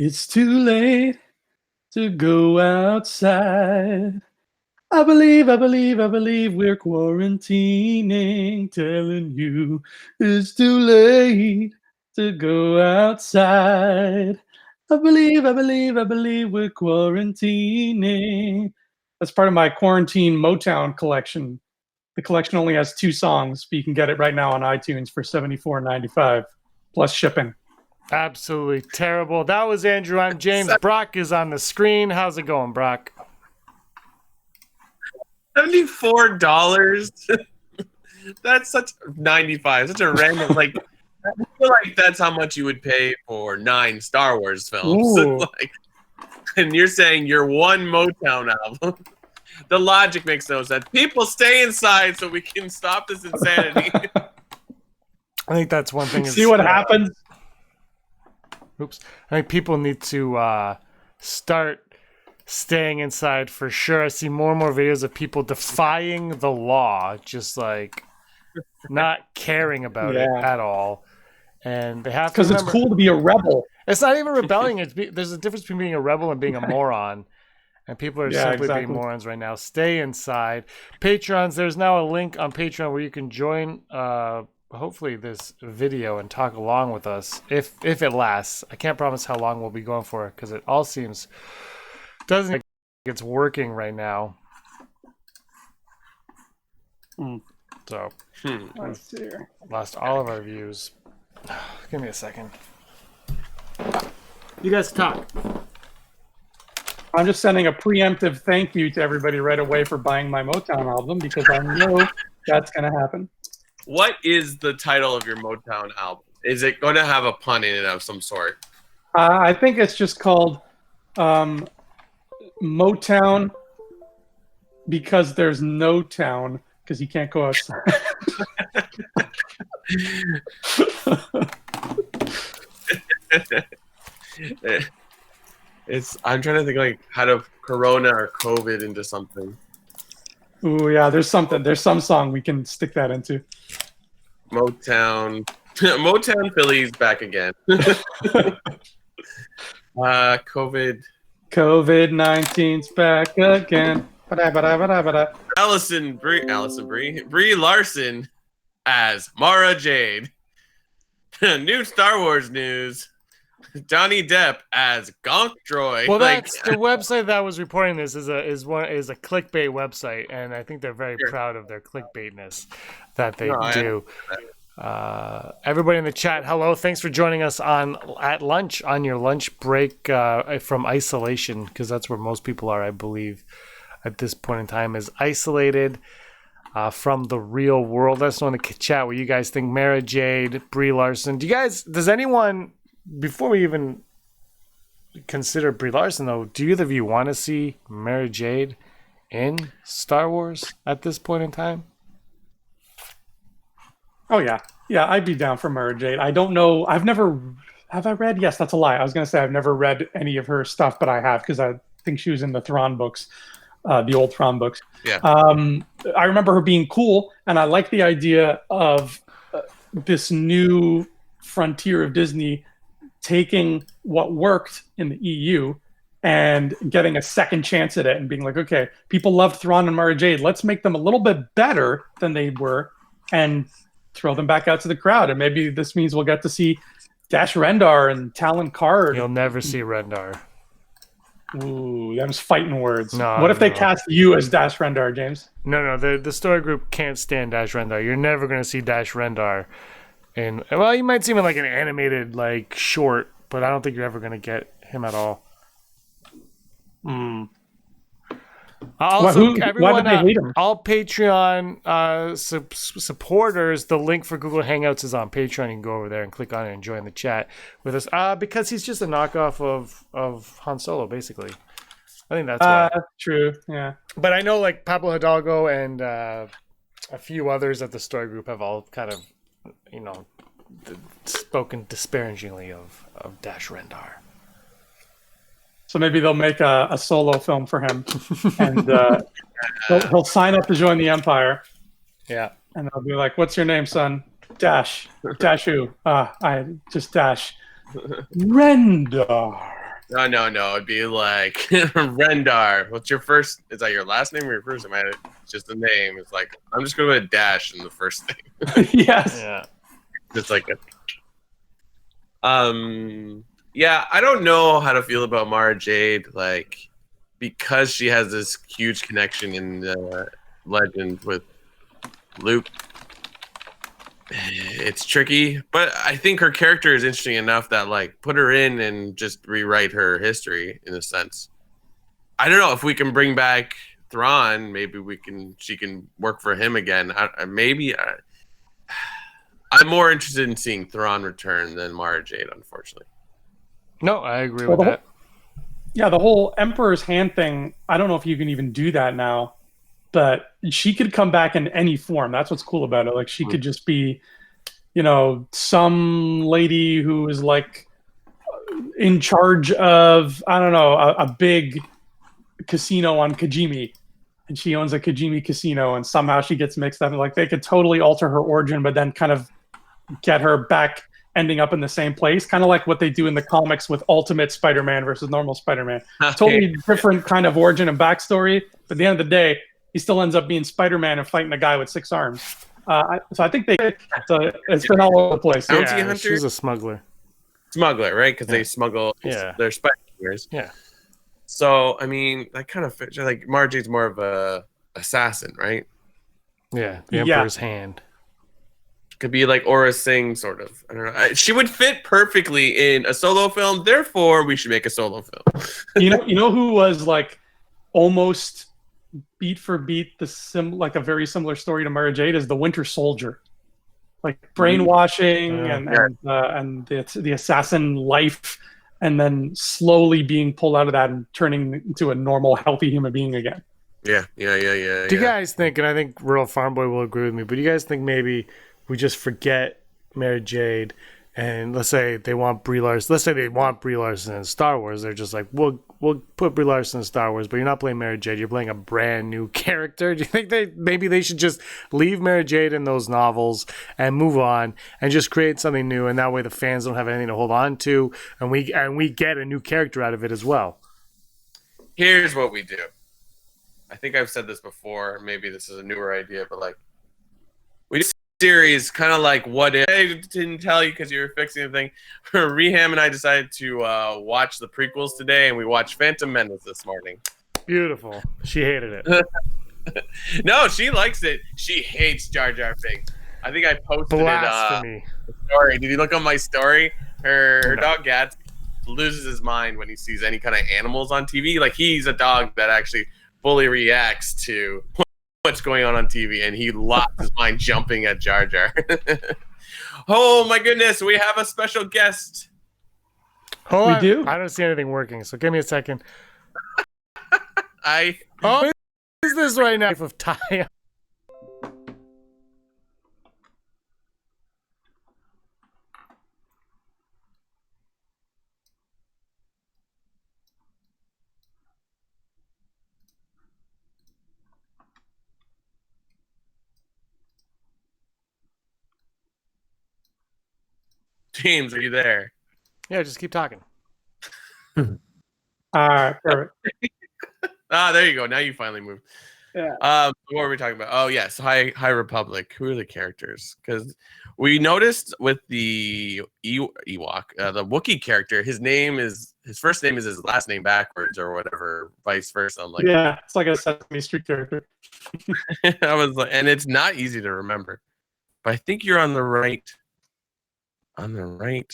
It's too late to go outside. I believe we're quarantining, telling you it's too late to go outside. I believe we're quarantining. That's part of my quarantine Motown collection. The collection only has 2 songs, but you can get it right now on iTunes for $74.95 plus shipping. Absolutely terrible. That was Andrew. I'm James. Brock is on the screen. How's it going, Brock? $74. That's such 95. Such a random I feel like that's how much you would pay for 9 Star Wars films. And you're saying your one Motown album. The logic makes no sense. People stay inside so we can stop this insanity. I think that's one thing. See what happens? Oops. I think people need to start staying inside for sure. I see more and more videos of people defying the law, just like not caring about it at all. And they have to because it's cool to be a rebel. It's not even rebelling. There's a difference between being a rebel and being a moron. And people are simply being morons right now. Stay inside. Patrons, there's now a link on Patreon where you can join hopefully this video and talk along with us if it lasts. I can't promise how long we'll be going for because it all doesn't like it's working right now. So let's see here. Lost all of our views. Give me a second. You guys talk. I'm just sending a preemptive thank you to everybody right away for buying my Motown album because I know that's going to happen. What is the title of your Motown album? Is it going to have a pun in it of some sort? I think it's just called Motown because there's no town because you can't go outside. I'm trying to think like how to Corona or COVID into something. Ooh, yeah, there's something. There's some song we can stick that into. Motown Philly's back again. COVID-19's back again. Brie Larson as Mara Jade. New Star Wars news. Johnny Depp as Gonk Droid. Well, that's the website that was reporting this is a clickbait website, and I think they're very proud of their clickbaitness that they do. Everybody in the chat, hello! Thanks for joining us at lunch on your lunch break from isolation, because that's where most people are, I believe, at this point in time, is isolated from the real world. Let us know in the chat what you guys think. Mara Jade, Brie Larson. Does anyone? Before we even consider Brie Larson, though, do either of you want to see Mara Jade in Star Wars at this point in time? Oh, yeah. Yeah, I'd be down for Mara Jade. I don't know. Have I read? Yes, that's a lie. I was going to say I've never read any of her stuff, but I have because I think she was in the Thrawn books, the old Thrawn books. Yeah. I remember her being cool, and I like the idea of this new frontier of Disney taking what worked in the EU and getting a second chance at it and being like, okay, people loved Thrawn and Mara Jade. Let's make them a little bit better than they were and throw them back out to the crowd. And maybe this means we'll get to see Dash Rendar and Talon Karrde. You'll never see Rendar. Ooh, them's fighting words. No, what if they cast you as Dash Rendar, James? No. The story group can't stand Dash Rendar. You're never going to see Dash Rendar. And well, you might see him in like an animated like short, but I don't think you're ever going to get him at all. Also, everyone, why did they hate him? All Patreon supporters, the link for Google Hangouts is on Patreon. You can go over there and click on it and join the chat with us. Because he's just a knockoff of Han Solo, basically. I think that's why. True, yeah. But I know like Pablo Hidalgo and a few others at the story group have all kind of, spoken disparagingly of Dash Rendar. So maybe they'll make a solo film for him, and he'll sign up to join the Empire. Yeah, and they'll be like, "What's your name, son?" Dash. Dash who? I just Dash. Rendar. No. It'd be like Rendar. What's your first? Is that your last name or your first name? It's just a name. It's like I'm just going to put a dash in the first thing. Yes. Yeah. Just like a. Yeah, I don't know how to feel about Mara Jade, like because she has this huge connection in the legend with Luke. It's tricky, but I think her character is interesting enough that like put her in and just rewrite her history in a sense. I don't know if we can bring back Thrawn. Maybe she can work for him again. I'm more interested in seeing Thrawn return than Mara Jade, unfortunately. No, I agree with that. Yeah, the whole Emperor's Hand thing, I don't know if you can even do that now, but she could come back in any form. That's what's cool about it. Like, she could just be, some lady who is like in charge of, I don't know, a big casino on Kajimi. And she owns a Kajimi casino, and somehow she gets mixed up. Like, they could totally alter her origin, but then kind of get her back ending up in the same place, kind of like what they do in the comics with Ultimate Spider-Man versus normal Spider-Man. Totally different kind of origin and backstory, but at the end of the day, he still ends up being Spider-Man and fighting a guy with 6 arms. So I think it's been all over the place. Bounty hunter? She's a smuggler. Smuggler, right? Because they smuggle their spiders. Yeah. So, I mean, that kind of fits. Like, Mara Jade's more of a assassin, right? Yeah, the Emperor's Hand. Could be like Aura Singh, sort of. I don't know. She would fit perfectly in a solo film. Therefore, we should make a solo film. You know who was like almost beat for beat like a very similar story to Mara Jade is the Winter Soldier, like brainwashing and the assassin life, and then slowly being pulled out of that and turning into a normal, healthy human being again. Yeah. Do you guys think, and I think Real Farm Boy will agree with me, but do you guys think maybe we just forget Mara Jade, and let's say they want Brie Larson. Let's say they want Brie Larson in Star Wars. They're just like, we'll put Brie Larson in Star Wars, but you're not playing Mara Jade. You're playing a brand new character. Do you think they should just leave Mara Jade in those novels and move on and just create something new, and that way the fans don't have anything to hold on to, and we get a new character out of it as well? Here's what we do. I think I've said this before. Maybe this is a newer idea, but like we do series kind of like What If. I didn't tell you because you were fixing the thing. Reham and I decided to watch the prequels today, and we watched Phantom Menace this morning. Beautiful. She hated it. No, she likes it. She hates Jar Jar Binks. I think I posted Blasphemy. The story. Did you look on my story? Her dog Gats loses his mind when he sees any kind of animals on TV. Like, he's a dog that actually fully reacts to what's going on TV, and he lost his mind jumping at Jar Jar. Oh my goodness, we have a special guest. We do? I don't see anything working, so give me a second. What is this right now? Of Ty. James, are you there? Yeah, just keep talking. All right, perfect. There you go. Now you finally moved. Yeah. What were we talking about? Oh, yes. High Republic. Who are the characters? Because we noticed with the Ewok, the Wookiee character, his first name is his last name backwards or whatever, vice versa. I'm like, yeah, it's like a Sesame Street character. I was like, and it's not easy to remember, but I think you're on the right. I think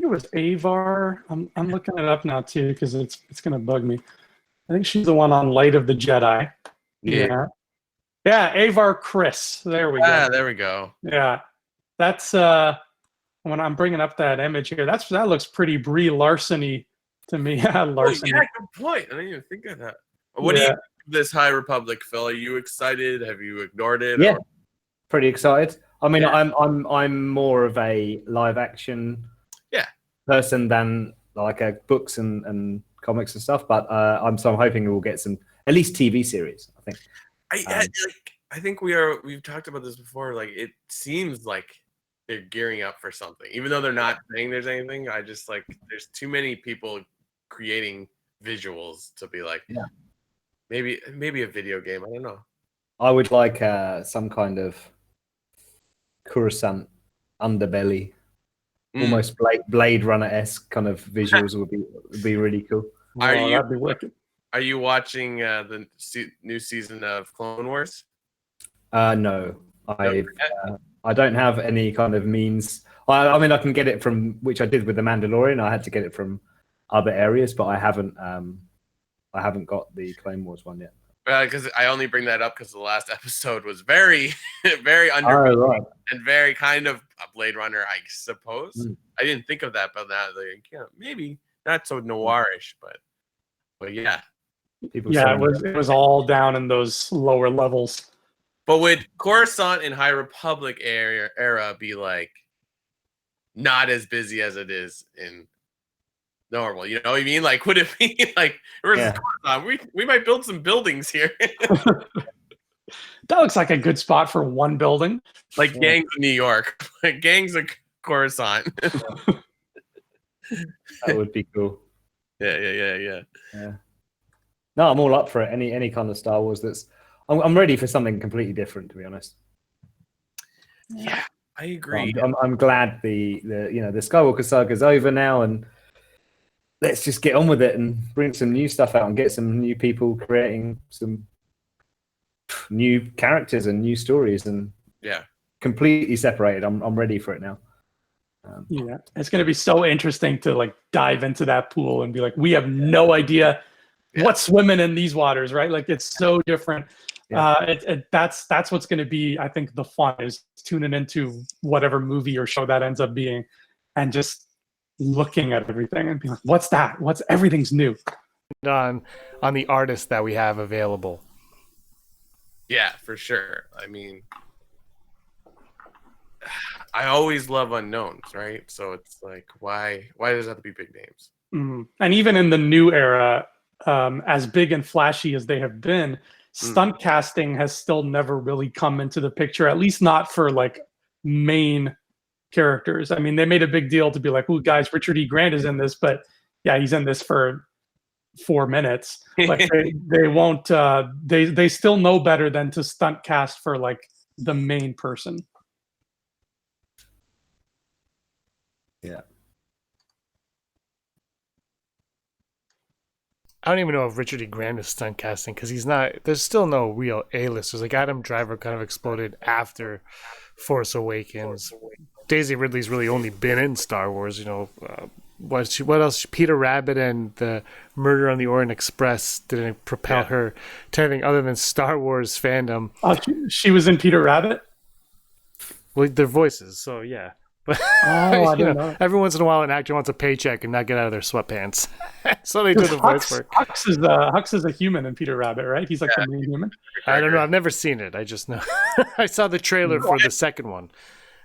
it was Avar. I'm looking it up now too because it's gonna bug me. I think she's the one on Light of the Jedi. Yeah, Avar Chris. There we go. There we go. Yeah, that's when I'm bringing up that image here. That looks pretty Brie Larson-y to me. Larson. Oh, yeah, good point. I didn't even think of that. What do you think of this High Republic, Phil? Are you excited? Have you ignored it? Yeah, pretty excited. I mean, I'm more of a live action person than like books and comics and stuff. But I'm hoping we'll get some at least TV series. I think. I think we've talked about this before. Like, it seems like they're gearing up for something, even though they're not saying there's anything. I just like there's too many people creating visuals to be like, maybe a video game. I don't know. I would like some kind of Coruscant underbelly, almost Blade Runner-esque kind of visuals would be really cool. That'd be wicked. Are you watching the new season of Clone Wars? No, I don't have any kind of means. I mean, I can get it from, which I did with the Mandalorian. I had to get it from other areas, but I haven't got the Clone Wars one yet. Because I only bring that up because the last episode was very, very underrated and very kind of a Blade Runner, I suppose. I didn't think of that, but now maybe not so noirish, but yeah. It was all down in those lower levels. But would Coruscant and High Republic era be like not as busy as it is in normal? You know what I mean? Like, would it be like Coruscant? We might build some buildings here. That looks like a good spot for one building. Like gangs of New York, like gangs of Coruscant. That would be cool. Yeah. No, I'm all up for it. Any kind of Star Wars that's. I'm ready for something completely different, to be honest. Yeah, I agree. I'm glad the Skywalker saga is over now, and let's just get on with it and bring some new stuff out and get some new people creating some new characters and new stories, and completely separated. I'm ready for it now. It's going to be so interesting to like dive into that pool and be like, we have no idea what's swimming in these waters, right? Like it's so different. That's what's going to be, I think, the fun is tuning into whatever movie or show that ends up being, and just looking at everything and being like, what's that? Everything's new. On the artists that we have available. Yeah, for sure. I mean, I always love unknowns, right? So it's like, why does it have to be big names? Mm-hmm. And even in the new era, as big and flashy as they have been, stunt casting has still never really come into the picture, at least not for like main characters. I mean, they made a big deal to be like, "Ooh, guys, Richard E. Grant is in this," but yeah, he's in this for 4 minutes. Like they won't. They still know better than to stunt cast for like the main person. Yeah. I don't even know if Richard E. Grant is stunt casting because he's not. There's still no real A-listers. Like Adam Driver kind of exploded after Force Awakens. Daisy Ridley's really only been in Star Wars. You know, what else? Peter Rabbit and the Murder on the Orient Express didn't propel her to anything other than Star Wars fandom. She was in Peter Rabbit. Well, their voices. So yeah. But I don't know. Every once in a while, an actor wants a paycheck and not get out of their sweatpants, so they do the voice work. Hux is a human in Peter Rabbit, right? He's like the main human. I don't know. I've never seen it. I just know. I saw the trailer for the second one,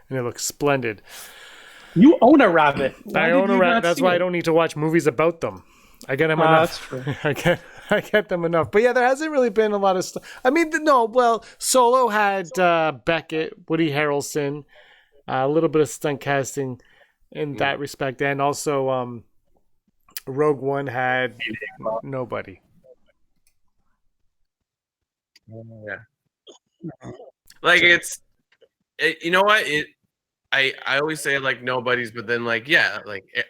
and it looks splendid. You own a rabbit. I own a rabbit. That's why I don't need to watch movies about them. I get them enough. That's true. I get them enough. But yeah, there hasn't really been a lot of stuff. I mean, no. Well, Solo had Beckett, Woody Harrelson. A little bit of stunt casting in that respect. And also Rogue One had nobody. Yeah. Like you know what? I always say like nobody's, but then like,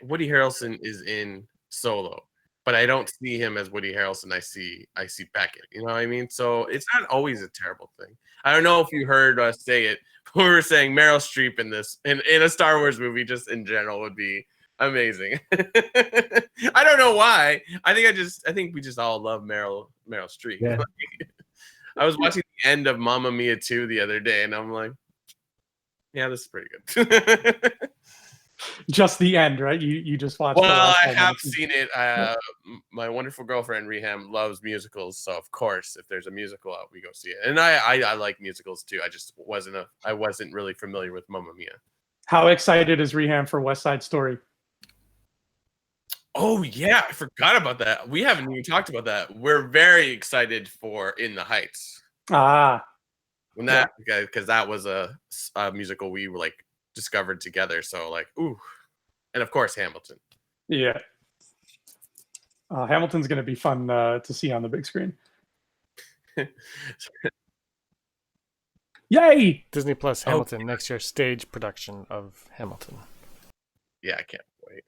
Woody Harrelson is in Solo, but I don't see him as Woody Harrelson. I see Beckett, you know what I mean? So it's not always a terrible thing. I don't know if you heard us say it. We were saying Meryl Streep in this in a Star Wars movie just in general would be amazing. I don't know why. I think we just all love Meryl Streep. Yeah. I was watching the end of Mamma Mia 2 the other day, and I'm like, yeah, this is pretty good. Just the end, right? You just watched. Well, I have seen it. My wonderful girlfriend Reham loves musicals, so of course, if there's a musical out, we go see it. And I like musicals too. I just wasn't really familiar with Mamma Mia. How excited is Reham for West Side Story? Oh yeah, I forgot about that. We haven't even talked about that. We're very excited for In the Heights. Because Because that was a musical we were like discovered together. So like, ooh, and of course Hamilton. Yeah. Hamilton's going to be fun to see on the big screen. Yay! Disney Plus Hamilton next year, stage production of Hamilton. Yeah, I can't wait.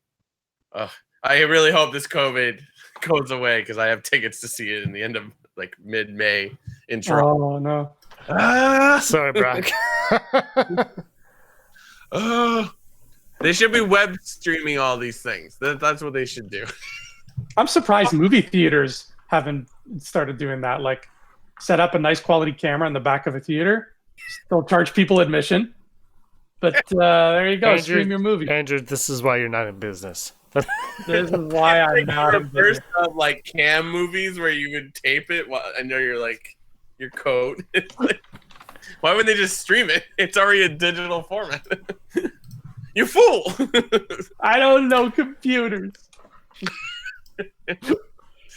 I really hope this COVID goes away because I have tickets to see it in the end of like mid-May in Toronto. Oh no! Sorry, Brock. They should be web streaming all these things. That's what they should do. I'm surprised movie theaters haven't started doing that. Like, set up a nice quality camera in the back of a theater. Still charge people admission. But there you go. Andrew, stream your movie. Andrew, this is why you're not in business. This is why I'm not in business. First of like cam movies where you would tape it while I know you're like your coat. Why would they just stream it? It's already a digital format. You fool! I don't know computers.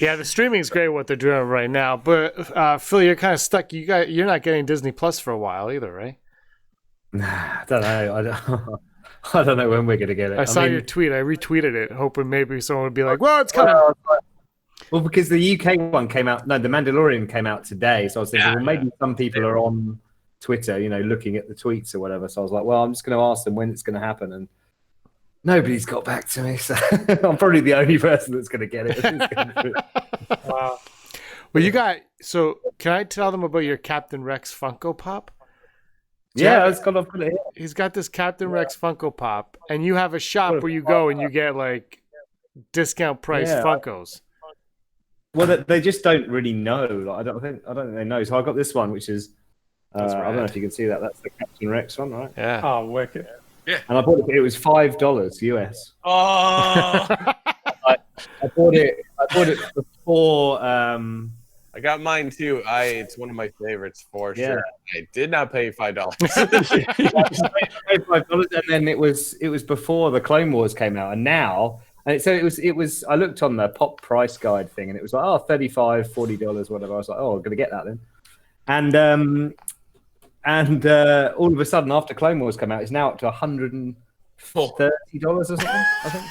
Yeah, the streaming is great what they're doing right now, but Phil, you're kind of stuck. You're not getting Disney Plus for a while either, right? Nah, I don't know. I don't know when we're gonna get it. I saw your tweet. I retweeted it, hoping maybe someone would be like, "Well, it's coming." Well, because the UK one came out. No, the Mandalorian came out today, so I was thinking, well, maybe some people are on Twitter, looking at the tweets or whatever. So I was like, well, I'm just going to ask them when it's going to happen, and nobody's got back to me. So I'm probably the only person that's going to get it. Wow. Well, so can I tell them about your Captain Rex Funko Pop? Yeah, I've got it here. He's got this Captain Rex Funko Pop, and you have a shop where you go and you get like discount price Funkos. Well, they just don't really know. Like, I don't think they know. So I got this one, which is I don't know if you can see that. That's the Captain Rex one, right? Yeah. Oh, wicked. Yeah. And I bought it. It was $5 US. Oh. I bought it before. I got mine too. It's one of my favorites for sure. I did not pay $5. $5, and then it was before the Clone Wars came out, and now. And so it was. I looked on the pop price guide thing, and it was like, $35, $40, whatever. I was like, I'm gonna get that then. And all of a sudden, after Clone Wars came out, it's now up to $130 or something, I think.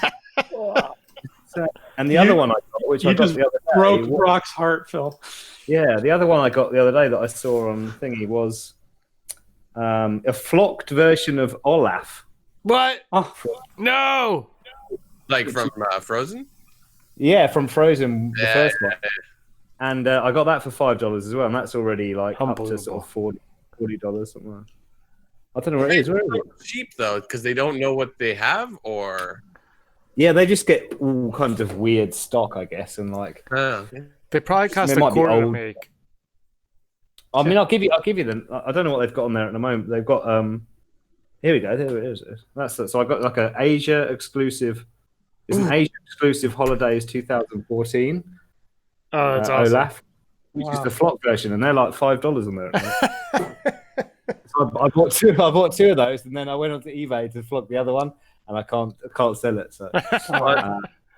So, and the other one I got, which I got the other day, broke Brock's heart, Phil. Yeah, the other one I got the other day that I saw on thingy was a flocked version of Olaf. What? Oh, no! Like from Frozen? Yeah, from Frozen, the first one. And I got that for $5 as well, and that's already like up to sort of $40 something like that. I don't know where it is. Where is it? Cheap though, because they don't know what they have, or they just get all kinds of weird stock, I guess, and like they probably cost a quarter to make. I mean, I'll give you them. I don't know what they've got on there at the moment. They've got here we go. There it is. So I got like an Asia exclusive. It's an Asia exclusive holidays 2014. Oh, that's awesome. Olaf, which is the flock version, and they're like $5 on there. So I bought two of those, and then I went onto eBay to flock the other one, and I can't sell it. So,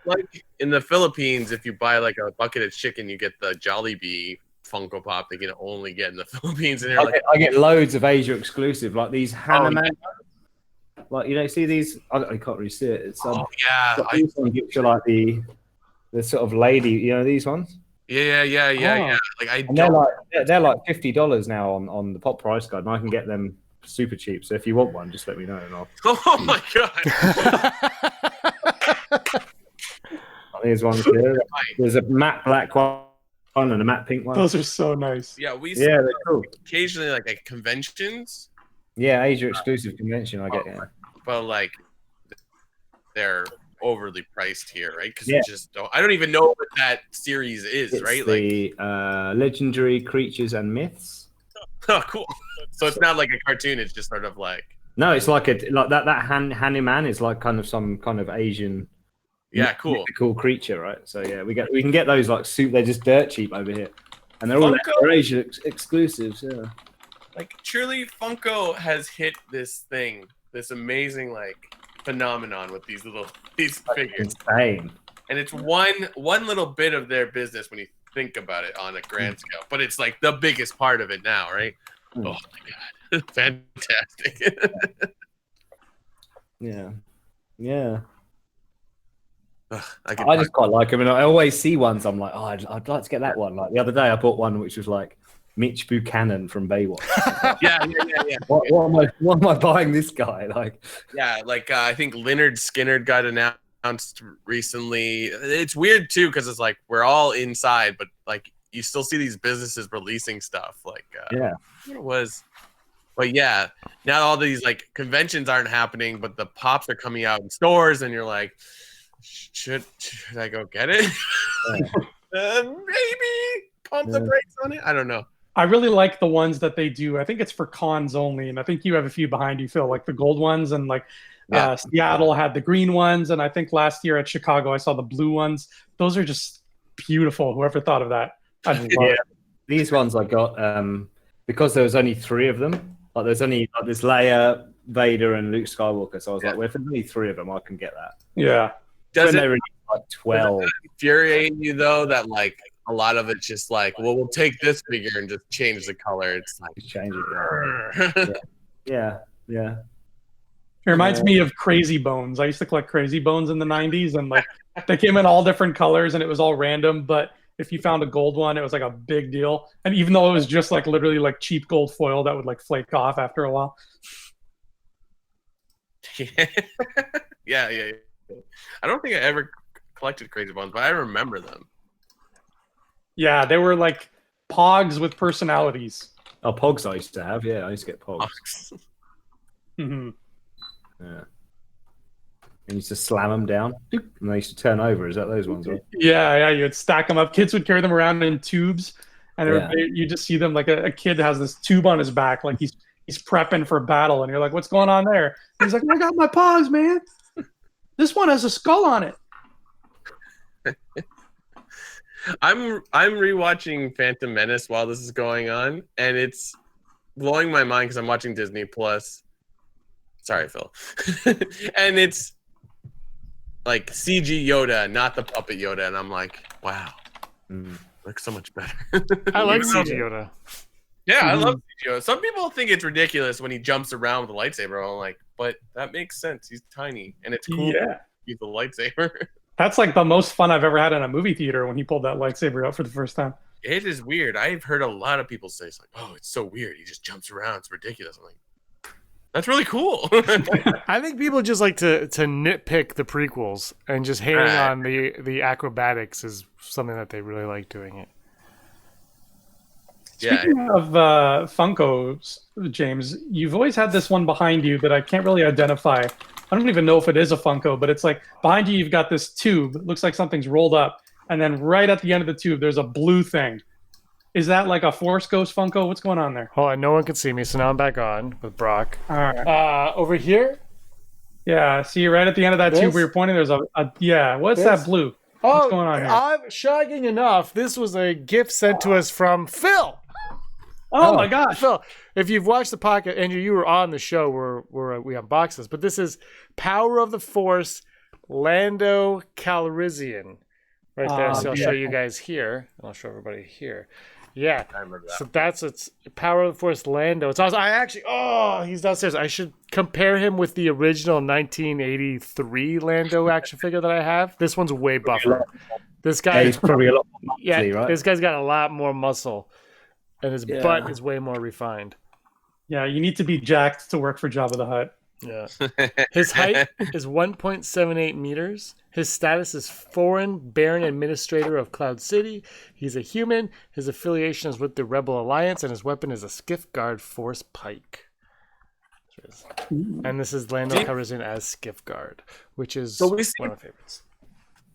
like in the Philippines, if you buy like a bucket of chicken, you get the Jollibee Funko Pop. They can only get in the Philippines, and I get loads of Asia exclusive, like these Hanaman. Like see these. I can't really see it. It's these ones which are like the sort of lady. These ones. Yeah. Like they're like $50 now on the pop price guide, and I can get them super cheap. So if you want one, just let me know. And I'll... Oh my god! There's one here. There's a matte black one and a matte pink one. Those are so nice. Yeah, they're cool. Occasionally like at conventions. Yeah, Asia exclusive convention. I get but like they're overly priced here, right? Because I don't even know what that series is, right? The legendary creatures and myths. Oh, cool. So it's not like a cartoon; it's just sort of like no, it's like that Hanuman is like kind of some kind of Asian, cool creature, right? So we can get those like soup. They're just dirt cheap over here, and they're all Asia exclusives. Yeah, like truly, Funko has hit this amazing like phenomenon with these figures. Insane. And it's one little bit of their business when you think about it on a grand scale, but it's like the biggest part of it now, right? Oh my god, fantastic! Yeah. Ugh, I just quite like them, and I always see ones. I'm like, oh, I'd like to get that one. Like the other day, I bought one which was like Mitch Buchanan from Baywatch. yeah. What am I buying this guy? Like, yeah, like I think Leonard Skinner got announced recently. It's weird too because it's like we're all inside, but like you still see these businesses releasing stuff. Like, yeah, what it was. But yeah, now all these like conventions aren't happening, but the pops are coming out in stores, and you're like, should I go get it? Maybe pump the brakes on it. I don't know. I really like the ones that they do. I think it's for cons only, and I think you have a few behind you, Phil, like the gold ones, and like Seattle had the green ones, and I think last year at Chicago I saw the blue ones. Those are just beautiful. Whoever thought of that? I love it. These ones I got because there was only 3 of them. Like there's only like this Leia, Vader, and Luke Skywalker. So I was like, well, if there's only 3 of them, I can get that. Yeah. Does it like 12? Infuriate you though that like a lot of it's just like, well, we'll take this figure and just change the color. It's like change it. Yeah. It reminds me of Crazy Bones. I used to collect Crazy Bones in the 90s, and like they came in all different colors, and it was all random. But if you found a gold one, it was like a big deal. And even though it was just like literally like cheap gold foil that would like flake off after a while. Yeah. I don't think I ever collected Crazy Bones, but I remember them. Yeah, they were like pogs with personalities. Oh, pogs I used to have. Yeah, I used to get pogs. Mm-hmm. Yeah. And used to slam them down, and they used to turn over. Is that those ones? Right? Yeah. You would stack them up. Kids would carry them around in tubes, and you just see them like a kid has this tube on his back, like he's prepping for battle, and you're like, "What's going on there?" And he's like, "I got my pogs, man. This one has a skull on it." I'm rewatching Phantom Menace while this is going on, and it's blowing my mind because I'm watching Disney Plus. Sorry, Phil. And it's like CG Yoda, not the puppet Yoda, and I'm like, wow, looks so much better. I like CG Yoda. Yeah, I love CG Yoda. Some people think it's ridiculous when he jumps around with a lightsaber. I'm like, but that makes sense. He's tiny, and it's cool. Yeah, he's a lightsaber. That's like the most fun I've ever had in a movie theater when he pulled that lightsaber out for the first time. It is weird. I've heard a lot of people say, it's like, oh, it's so weird. He just jumps around. It's ridiculous. I'm like, that's really cool. I think people just like to nitpick the prequels, and just hating on the acrobatics is something that they really like doing it. Speaking of Funkos, James, you've always had this one behind you that I can't really identify. I don't even know if it is a Funko, but it's like behind you, you've got this tube. It looks like something's rolled up. And then right at the end of the tube, there's a blue thing. Is that like a Force Ghost Funko? What's going on there? Hold on, no one can see me, so now I'm back on with Brock. All right. Over here? Yeah, see right at the end of that tube where you're pointing, there's what's that blue? What's going on here? Shocking enough, this was a gift sent to us from Phil. Oh my gosh. Phil, if you've watched the podcast, Andrew, you were on the show where we unboxed this, but this is Power of the Force Lando Calrissian. Right there. So I'll show you guys here. And I'll show everybody here. Yeah. I remember that. So it's Power of the Force Lando. It's awesome. He's downstairs. I should compare him with the original 1983 Lando action figure that I have. This one's way buffer. This guy he's probably a lot more muscly, right? This guy's got a lot more muscle. And his butt is way more refined. Yeah, you need to be jacked to work for Jabba the Hutt. Yeah. His height is 1.78 meters. His status is Foreign Baron Administrator of Cloud City. He's a human. His affiliation is with the Rebel Alliance, and his weapon is a Skiff Guard Force Pike. And this is Lando Calrissian as Skiff Guard, which is one of my favorites.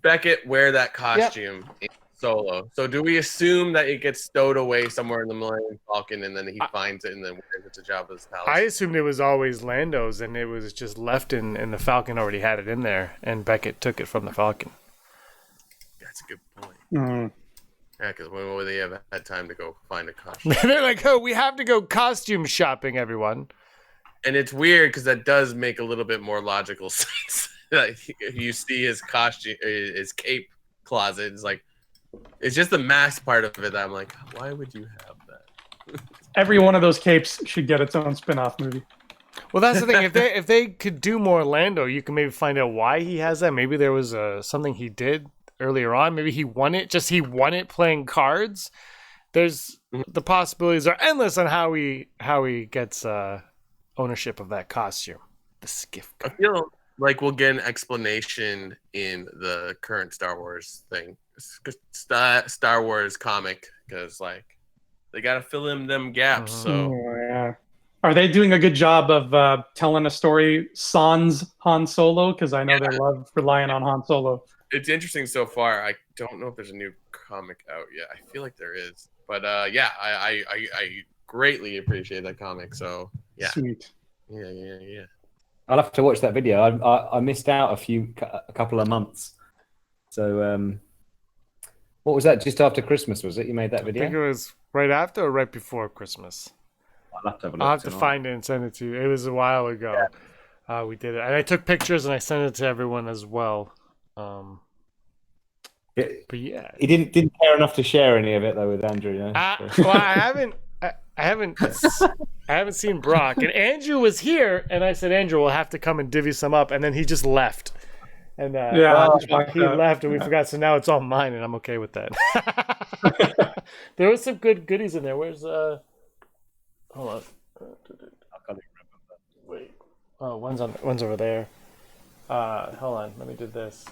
Beckett wear that costume in Solo. So do we assume that it gets stowed away somewhere in the Millennium Falcon, and then he finds it and then wears it to Jabba's palace? I assumed it was always Lando's, and it was just left and the Falcon already had it in there, and Beckett took it from the Falcon. That's a good point. Mm-hmm. Yeah, because when would they have had time to go find a costume? They're like, oh, we have to go costume shopping, everyone. And it's weird because that does make a little bit more logical sense. Like, you see his costume, his cape closet. It's like, it's just the mask part of it that I'm like, why would you have that? Every one of those capes should get its own spin-off movie. Well, that's the thing. If they could do more Lando, you can maybe find out why he has that. Maybe there was something he did earlier on. Maybe he won it. He won it playing cards. There's the possibilities are endless on how he gets ownership of that costume. The skiff card. I feel like we'll get an explanation in the current Star Wars thing, Star Wars comic, because like they got to fill in them gaps. So yeah. Are they doing a good job of telling a story sans Han Solo? Because I know they love relying on Han Solo. It's interesting so far. I don't know if there's a new comic out yet. I feel like there is, but yeah, I greatly appreciate that comic. So yeah, Sweet. Yeah. I'll have to watch that video. I missed out a couple of months. So what was that? Just after Christmas, was it? You made that video? I think it was right after or right before Christmas. I'll have to have a look. I'll have to find it and send it to you. It was a while ago. Yeah. We did it, and I took pictures and I sent it to everyone as well. But yeah, he didn't care enough to share any of it though with Andrew. You know? Well, I haven't seen Brock, and Andrew was here, and I said, Andrew will have to come and divvy some up, and then he just left. And he left, and we forgot. So now it's all mine, and I'm okay with that. There was some good goodies in there. Where's hold on. I can't even remember. Wait. Oh, one's over there. Hold on. Let me do this.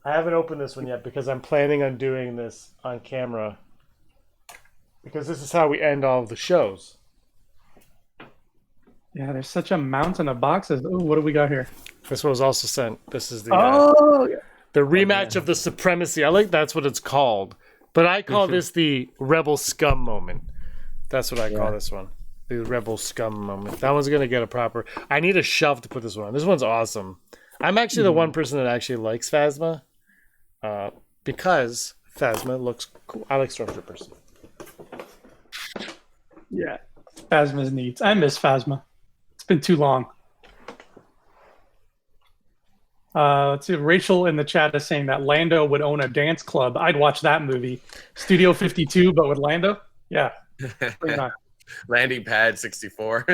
I haven't opened this one yet because I'm planning on doing this on camera. Because this is how we end all of the shows. Yeah, there's such a mountain of boxes. Ooh, what do we got here? This one was also sent. This is the the rematch of the Supremacy. I like that's what it's called. But I call this the Rebel Scum moment. That's what I call this one. The Rebel Scum moment. That one's going to get a proper... I need a shelf to put this one on. This one's awesome. I'm actually the one person that actually likes Phasma. Because Phasma looks cool. I like Stormtroopers. Yeah. Phasma's neat. I miss Phasma. It's been too long. Let's see. Rachel in the chat is saying that Lando would own a dance club. I'd watch that movie. Studio 52, but with Lando? Yeah. Pretty nice. Landing pad 64.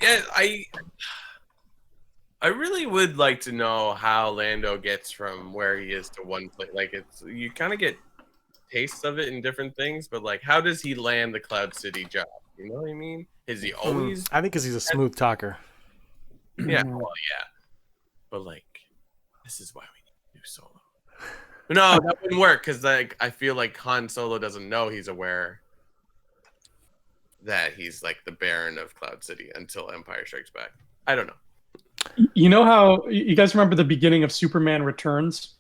Yeah, I really would like to know how Lando gets from where he is to one place. Like you kind of get tastes of it in different things, but like how does he land the Cloud City job? You know what I mean? Is he always? I think because he's a smooth talker. Yeah, well, yeah. But like, this is why we need to do Solo. No, that wouldn't work because like I feel like Han Solo doesn't know he's aware that he's like the Baron of Cloud City until Empire Strikes Back. I don't know. You know how you guys remember the beginning of Superman Returns,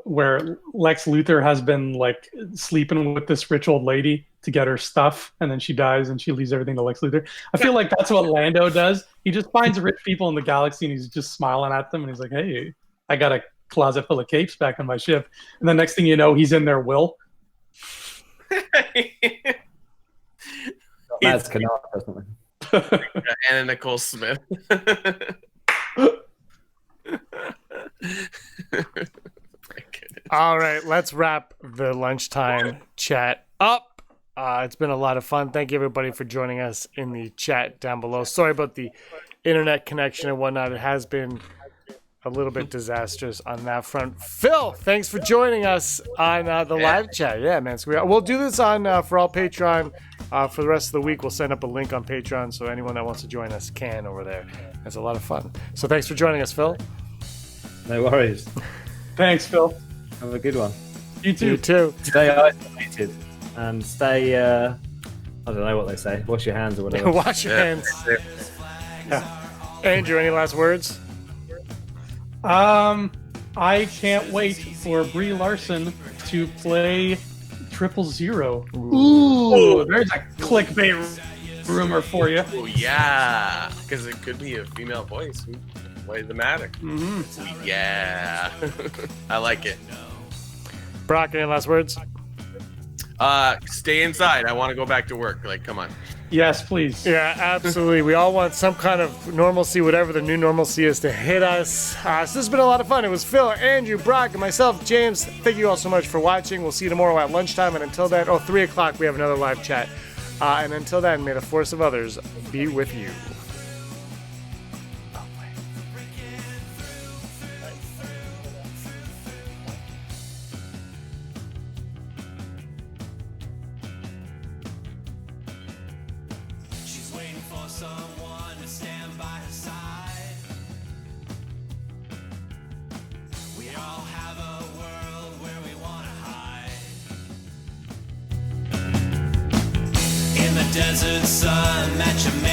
where Lex Luthor has been like sleeping with this rich old lady to get her stuff, and then she dies and she leaves everything to Lex Luthor. I feel like that's what Lando does. He just finds rich people in the galaxy and he's just smiling at them and he's like, "Hey, I got a closet full of capes back on my ship." And the next thing you know, he's in their will. That's Canard or something. Anna Nicole Smith. All right, let's wrap the lunchtime chat up. It's been a lot of fun. Thank you, everybody, for joining us in the chat down below. Sorry about the internet connection and whatnot. It has been a little bit disastrous on that front. Phil, thanks for joining us on the live chat. Yeah, man. So we'll do this on for all Patreon for the rest of the week. We'll send up a link on Patreon so anyone that wants to join us can over there. It's a lot of fun. So thanks for joining us, Phil. No worries. Thanks, Phil. Have a good one. You too. You too. Stay isolated and stay. I don't know what they say. Wash your hands or whatever. Wash your hands. Yeah. Andrew, any last words? I can't wait for Brie Larson to play 000. Ooh, there's a clickbait rumor for you. Oh yeah, because it could be a female voice. What's the matter? Mm-hmm. Yeah, I like it. Brock, any last words? Stay inside. I want to go back to work. Like, come on. Yes, please. Yeah, absolutely. We all want some kind of normalcy, whatever the new normalcy is, to hit us. So this has been a lot of fun. It was Phil, Andrew, Brock, and myself, James. Thank you all so much for watching. We'll see you tomorrow at lunchtime. And until then, 3 o'clock, we have another live chat. And until then, may the force of others be with you. She's waiting for someone to stand by her side. We all have a world where we want to hide. In the desert sun that you